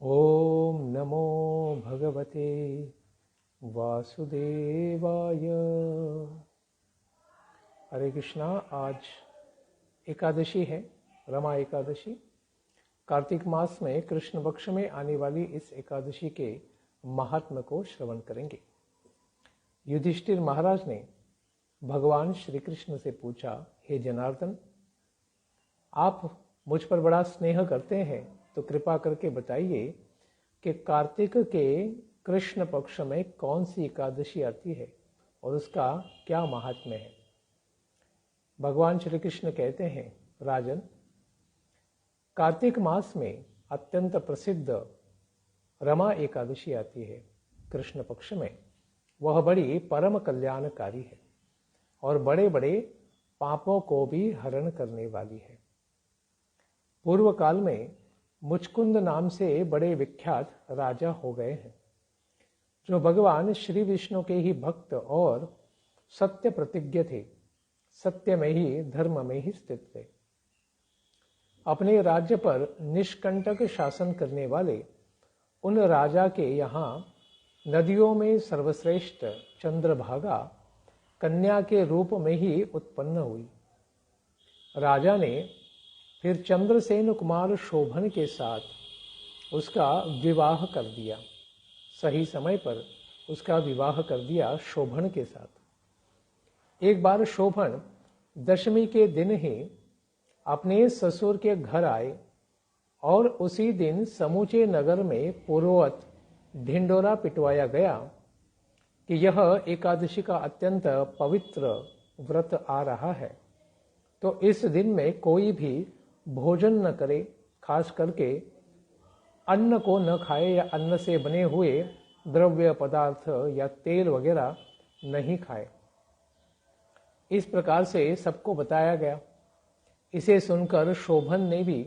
ओम नमो भगवते वासुदेवाय। हरे कृष्णा। आज एकादशी है, रमा एकादशी। कार्तिक मास में कृष्ण पक्ष में आने वाली इस एकादशी के महात्म्य को श्रवण करेंगे। युधिष्ठिर महाराज ने भगवान श्री कृष्ण से पूछा, हे जनार्दन, आप मुझ पर बड़ा स्नेह करते हैं, तो कृपा करके बताइए कि कार्तिक के कृष्ण पक्ष में कौन सी एकादशी आती है और उसका क्या महात्म्य है। भगवान श्री कृष्ण कहते हैं, राजन, कार्तिक मास में अत्यंत प्रसिद्ध रमा एकादशी आती है कृष्ण पक्ष में। वह बड़ी परम कल्याणकारी है और बड़े बड़े पापों को भी हरण करने वाली है। पूर्व काल में मुचकुंद नाम से बड़े विख्यात राजा हो गए हैं, जो भगवान श्री विष्णु के ही भक्त और सत्य प्रतिज्ञ थे। सत्य में ही, धर्म में ही स्थित थे। अपने राज्य पर निष्कंटक शासन करने वाले उन राजा के यहाँ नदियों में सर्वश्रेष्ठ चंद्रभागा कन्या के रूप में ही उत्पन्न हुई। राजा ने फिर चंद्रसेन कुमार शोभन के साथ उसका विवाह कर दिया। सही समय पर उसका विवाह कर दिया शोभन के साथ। एक बार शोभन दशमी के दिन ही अपने ससुर के घर आए और उसी दिन समूचे नगर में पूर्ववत ढिंडोरा पिटवाया गया कि यह एकादशी का अत्यंत पवित्र व्रत आ रहा है, तो इस दिन में कोई भी भोजन न करे, खास करके अन्न को न खाए या अन्न से बने हुए द्रव्य पदार्थ या तेल वगैरह नहीं खाए। इस प्रकार से सबको बताया गया। इसे सुनकर शोभन ने भी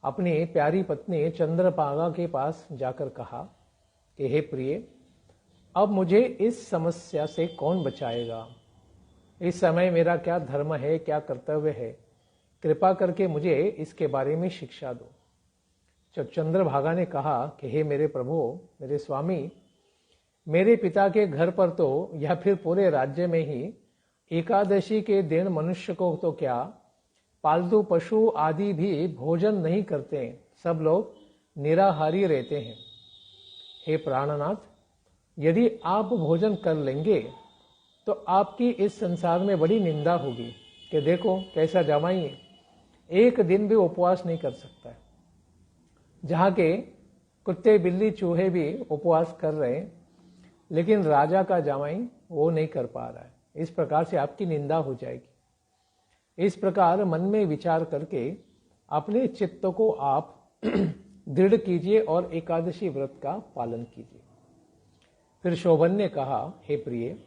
अपनी प्यारी पत्नी चंद्रभागा के पास जाकर कहा कि हे प्रिय, अब मुझे इस समस्या से कौन बचाएगा। इस समय मेरा क्या धर्म है, क्या कर्तव्य है, कृपा करके मुझे इसके बारे में शिक्षा दो। जब चंद्रभागा ने कहा कि हे मेरे प्रभु, मेरे स्वामी, मेरे पिता के घर पर तो या फिर पूरे राज्य में ही एकादशी के दिन मनुष्य को तो क्या, पालतू पशु आदि भी भोजन नहीं करते, सब लोग निराहारी रहते हैं। हे प्राणनाथ, यदि आप भोजन कर लेंगे तो आपकी इस संसार में बड़ी निंदा होगी कि देखो कैसा जमाई है, एक दिन भी उपवास नहीं कर सकता है। जहाँ के कुत्ते बिल्ली चूहे भी उपवास कर रहे हैं, लेकिन राजा का जमाई वो नहीं कर पा रहा है। इस प्रकार से आपकी निंदा हो जाएगी। इस प्रकार मन में विचार करके अपने चित्त को आप दृढ़ कीजिए और एकादशी व्रत का पालन कीजिए। फिर शोभन ने कहा, हे प्रिय,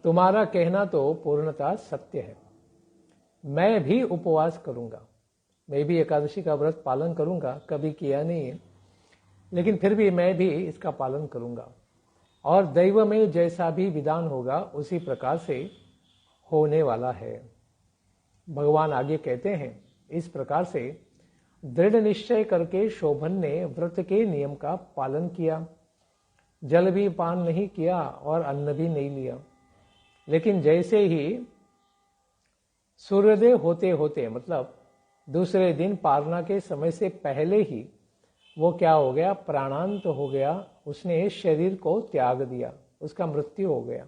तुम्हारा कहना तो पूर्णतः सत्य है। मैं भी उपवास करूंगा, मैं भी एकादशी का व्रत पालन करूंगा। कभी किया नहीं है, लेकिन फिर भी मैं भी इसका पालन करूंगा और दैव में जैसा भी विधान होगा उसी प्रकार से होने वाला है। भगवान आगे कहते हैं, इस प्रकार से दृढ़ निश्चय करके शोभन ने व्रत के नियम का पालन किया। जल भी पान नहीं किया और अन्न भी नहीं लिया। लेकिन जैसे ही सूर्योदय होते होते, मतलब दूसरे दिन पारना के समय से पहले ही वो क्या हो गया, प्राणांत हो गया। उसने शरीर को त्याग दिया, उसका मृत्यु हो गया।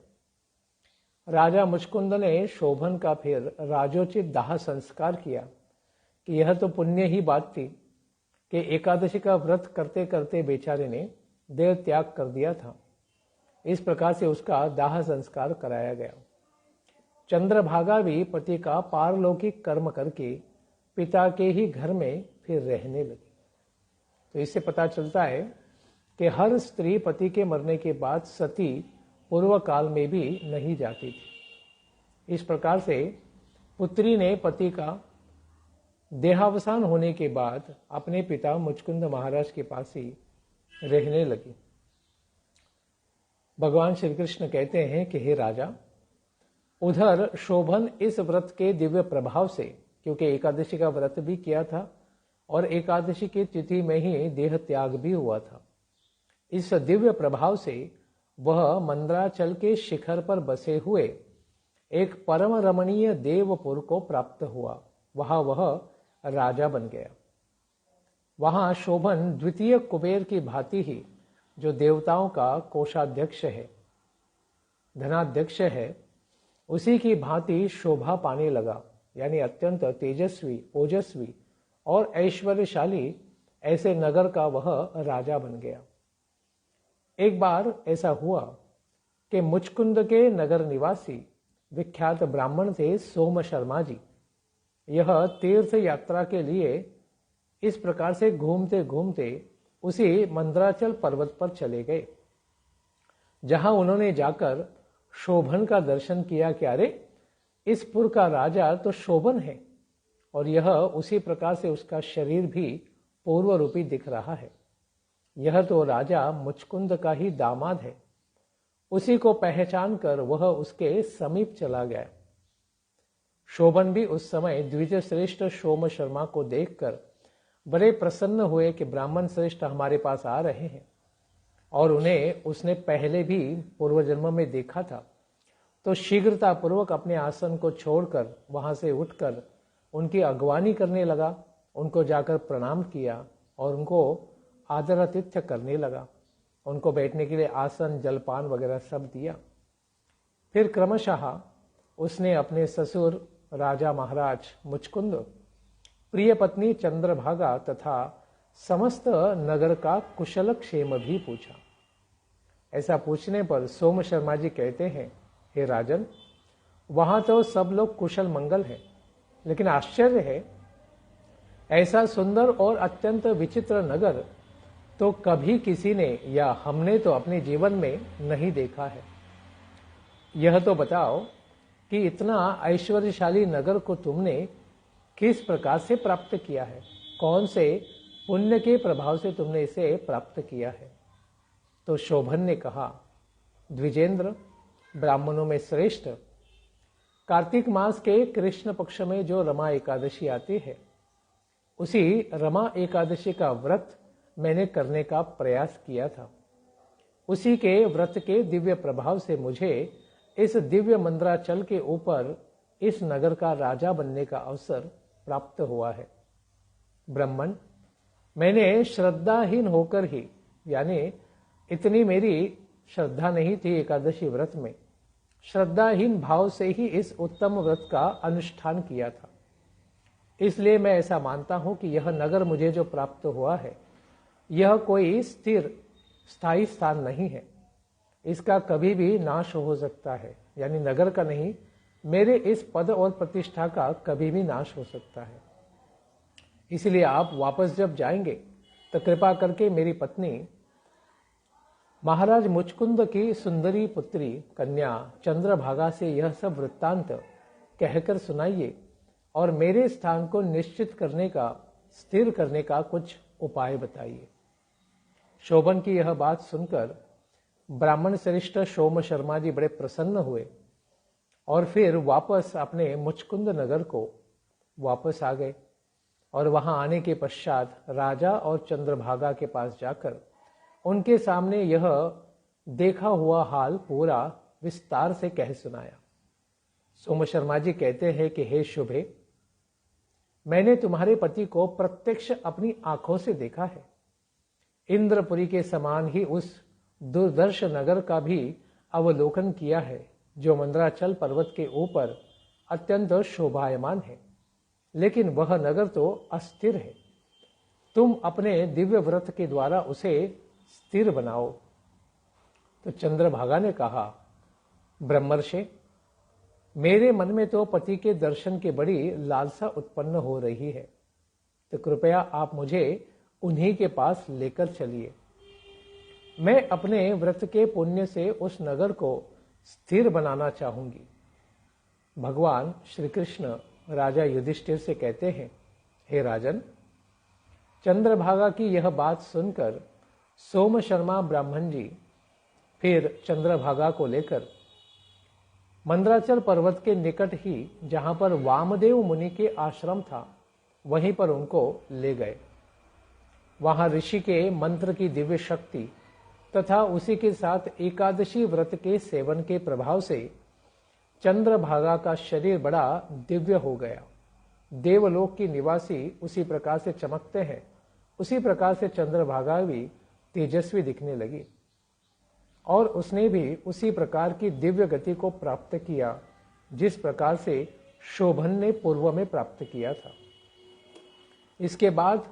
राजा मुचकुंद ने शोभन का फिर राजोचित दाह संस्कार किया कि यह तो पुण्य ही बात थी कि एकादशी का व्रत करते करते बेचारे ने देह त्याग कर दिया था। इस प्रकार से उसका दाह संस्कार कराया गया। चंद्रभागा भी पति का पारलौकिक कर्म करके पिता के ही घर में फिर रहने लगी। तो इससे पता चलता है कि हर स्त्री पति के मरने के बाद सती पूर्व काल में भी नहीं जाती थी। इस प्रकार से पुत्री ने पति का देहावसान होने के बाद अपने पिता मुचकुंद महाराज के पास ही रहने लगी। भगवान श्री कृष्ण कहते हैं कि हे राजा, उधर शोभन इस व्रत के दिव्य प्रभाव से, क्योंकि एकादशी का व्रत भी किया था और एकादशी की तिथि में ही देह त्याग भी हुआ था। इस दिव्य प्रभाव से वह मंद्राचल के शिखर पर बसे हुए एक परम रमणीय देवपुर को प्राप्त हुआ। वहां वह राजा बन गया। वहां शोभन द्वितीय कुबेर की भांति ही, जो देवताओं का कोषाध्यक्ष है, धनाध्यक्ष है, उसी की भांति शोभा पाने लगा। यानी अत्यंत तेजस्वी, ओजस्वी और ऐश्वर्यशाली ऐसे नगर का वह राजा बन गया। एक बार ऐसा हुआ कि मुचकुंद के नगर निवासी विख्यात ब्राह्मण थे सोम शर्मा जी। यह तीर्थ यात्रा के लिए इस प्रकार से घूमते घूमते उसी मंद्राचल पर्वत पर चले गए, जहां उन्होंने जाकर शोभन का दर्शन किया कि अरे, इस पुर का राजा तो शोभन है, और यह उसी प्रकार से उसका शरीर भी पूर्व रूपी दिख रहा है। यह तो राजा मुचकुंद का ही दामाद है। उसी को पहचान कर वह उसके समीप चला गया। शोभन भी उस समय द्विज श्रेष्ठ सोम शर्मा को देखकर बड़े प्रसन्न हुए कि ब्राह्मण श्रेष्ठ हमारे पास आ रहे हैं, और उन्हें उसने पहले भी पूर्व जन्म में देखा था। तो शीघ्रतापूर्वक अपने आसन को छोड़कर वहां से उठकर उनकी अगवानी करने लगा, उनको जाकर प्रणाम किया और उनको आदरातिथ्य करने लगा। उनको बैठने के लिए आसन, जलपान वगैरह सब दिया। फिर क्रमशः उसने अपने ससुर राजा महाराज मुचकुंद, प्रिय पत्नी चंद्रभागा तथा समस्त नगर का कुशल क्षेम भी पूछा। ऐसा पूछने पर सोम शर्मा जी कहते हैं, हे राजन, वहां तो सब लोग कुशल मंगल है, लेकिन आश्चर्य है, ऐसा सुंदर और अत्यंत विचित्र नगर तो कभी किसी ने या हमने तो अपने जीवन में नहीं देखा है। यह तो बताओ कि इतना ऐश्वर्यशाली नगर को तुमने किस प्रकार से प्राप्त किया है, कौन से पुण्य के प्रभाव से तुमने इसे प्राप्त किया है। तो शोभन ने कहा, द्विजेंद्र, ब्राह्मणों में श्रेष्ठ कार्तिक मास के कृष्ण पक्ष में जो रमा एकादशी आती है, उसी रमा एकादशी का व्रत मैंने करने का प्रयास किया था। उसी के व्रत के दिव्य प्रभाव से मुझे इस दिव्य मंद्राचल के ऊपर इस नगर का राजा बनने का अवसर प्राप्त हुआ है। ब्राह्मण, मैंने श्रद्धाहीन होकर ही, यानी इतनी मेरी श्रद्धा नहीं थी एकादशी व्रत में, श्रद्धाहीन भाव से ही इस उत्तम व्रत का अनुष्ठान किया था। इसलिए मैं ऐसा मानता हूं कि यह नगर मुझे जो प्राप्त हुआ है, यह कोई स्थिर स्थायी स्थान नहीं है। इसका कभी भी नाश हो सकता है, यानी नगर का नहीं, मेरे इस पद और प्रतिष्ठा का कभी भी नाश हो सकता है। इसलिए आप वापस जब जाएंगे तो कृपा करके मेरी पत्नी महाराज मुचकुंद की सुंदरी पुत्री कन्या चंद्रभागा से यह सब वृत्तांत कहकर सुनाइए और मेरे स्थान को निश्चित करने का, स्थिर करने का कुछ उपाय बताइए। शोभन की यह बात सुनकर ब्राह्मण श्रेष्ठ सोम शर्मा जी बड़े प्रसन्न हुए और फिर वापस अपने मुचकुंद नगर को वापस आ गए, और वहां आने के पश्चात राजा और चंद्रभागा के पास जाकर उनके सामने यह देखा हुआ हाल पूरा विस्तार से कह सुनाया। सोम शर्मा जी कहते हैं कि हे शुभे, मैंने तुम्हारे पति को प्रत्यक्ष अपनी आंखों से देखा है। इंद्रपुरी के समान ही उस दुर्दर्श नगर का भी अवलोकन किया है, जो मंद्राचल पर्वत के ऊपर अत्यंत शोभायमान है, लेकिन वह नगर तो अस्थिर है। तुम अपने दिव्य व्रत के द्वारा उसे स्थिर बनाओ। तो चंद्रभागा ने कहा, ब्रह्मर्षि, मेरे मन में तो पति के दर्शन की बड़ी लालसा उत्पन्न हो रही है, तो कृपया आप मुझे उन्हीं के पास लेकर चलिए। मैं अपने व्रत के पुण्य से उस नगर को स्थिर बनाना चाहूंगी। भगवान श्री कृष्ण राजा युधिष्ठिर से कहते हैं, हे राजन, चंद्रभागा की यह बात सुनकर सोम शर्मा ब्राह्मण जी फिर चंद्रभागा को लेकर मंद्राचल पर्वत के निकट ही, जहां पर वामदेव मुनि के आश्रम था, वहीं पर उनको ले गए। वहां ऋषि के मंत्र की दिव्य शक्ति तथा उसी के साथ एकादशी व्रत के सेवन के प्रभाव से चंद्रभागा का शरीर बड़ा दिव्य हो गया। देवलोक की निवासी उसी प्रकार से चमकते हैं, उसी प्रकार से चंद्रभागा भी तेजस्वी दिखने लगी और उसने भी उसी प्रकार की दिव्य गति को प्राप्त किया जिस प्रकार से शोभन ने पूर्व में प्राप्त किया था। इसके बाद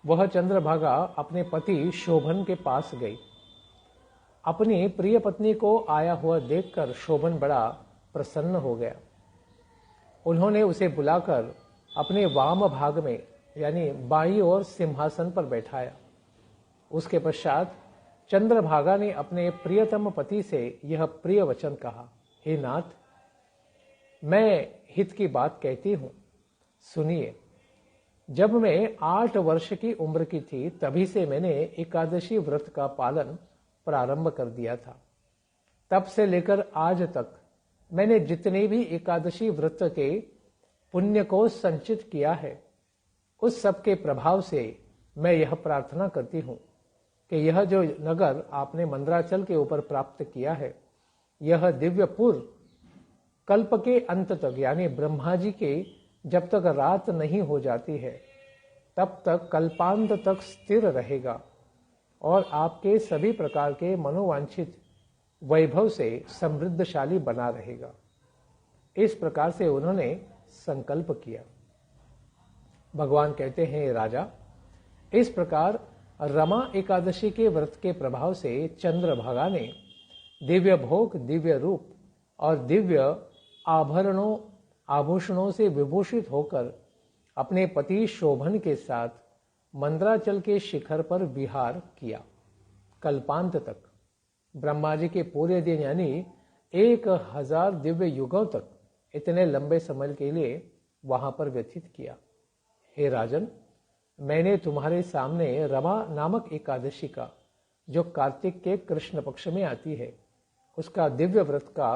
वह चंद्रभागा अपने पति शोभन के पास गई। अपनी प्रिय पत्नी को आया हुआ देखकर शोभन बड़ा प्रसन्न हो गया। उन्होंने उसे बुलाकर अपने वाम भाग में यानी बाईं ओर सिंहासन पर बैठाया। उसके पश्चात चंद्रभागा ने अपने प्रियतम पति से यह प्रिय वचन कहा, हे नाथ, मैं हित की बात कहती हूं, सुनिए। जब मैं 8 वर्ष की उम्र की थी तभी से मैंने एकादशी व्रत का पालन प्रारंभ कर दिया था। तब से लेकर आज तक मैंने जितने भी एकादशी व्रत के पुण्य को संचित किया है, उस सब के प्रभाव से मैं यह प्रार्थना करती हूं कि यह जो नगर आपने मंदराचल के ऊपर प्राप्त किया है, यह दिव्यपुर कल्प के अंत तक यानी ब्रह्मा जी के जब तक रात नहीं हो जाती है तब तक कल्पांत तक स्थिर रहेगा और आपके सभी प्रकार के मनोवांछित वैभव से समृद्धशाली बना रहेगा। इस प्रकार से उन्होंने संकल्प किया। भगवान कहते हैं, राजा, इस प्रकार रमा एकादशी के व्रत के प्रभाव से चंद्रभागा ने दिव्य भोग, दिव्य रूप और दिव्य आभूषणों से विभूषित होकर अपने पति शोभन के साथ मंदराचल के शिखर पर विहार किया। कल्पांत तक ब्रह्मा जी के पूरे दिन यानी 1000 दिव्य युगों तक इतने लंबे समय के लिए वहां पर व्यतीत किया। हे राजन, मैंने तुम्हारे सामने रमा नामक एकादशी का, जो कार्तिक के कृष्ण पक्ष में आती है, उसका दिव्य व्रत का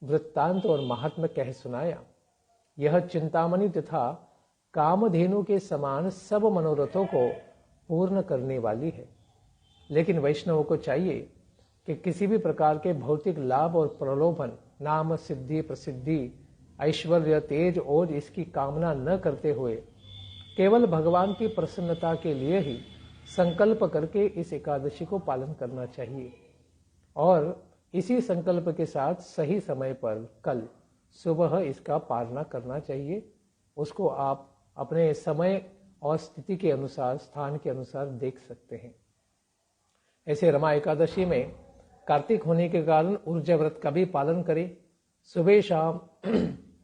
वृत्तांत और महात्म्य कह सुनाया। यह चिंतामणि तथा कामधेनु के समान सब मनोरथों को पूर्ण करने वाली है। लेकिन वैष्णवों को चाहिए कि किसी भी प्रकार के भौतिक लाभ और प्रलोभन, नाम, सिद्धि, प्रसिद्धि, ऐश्वर्य, तेज, ओज इसकी कामना न करते हुए केवल भगवान की प्रसन्नता के लिए ही संकल्प करके इस एकादशी को पालन करना चाहिए और इसी संकल्प के साथ सही समय पर कल सुबह इसका पालना करना चाहिए। उसको आप अपने समय और स्थिति के अनुसार, स्थान के अनुसार देख सकते हैं। ऐसे रमा एकादशी में कार्तिक होने के कारण ऊर्जा व्रत का भी पालन करें। सुबह शाम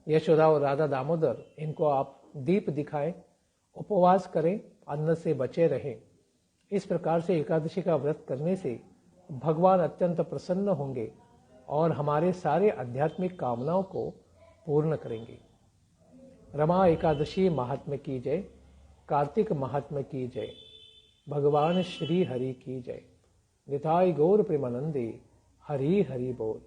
यशोदा और राधा दामोदर इनको आप दीप दिखाएं, उपवास करें, अन्न से बचे रहें। इस प्रकार से एकादशी का व्रत करने से भगवान अत्यंत प्रसन्न होंगे और हमारे सारे आध्यात्मिक कामनाओं को पूर्ण करेंगे। रमा एकादशी महात्म्य की जय, कार्तिक महात्म्य की जय, भगवान श्री हरि की जय। निताई गौर प्रेमानंदे, हरि हरि बोल।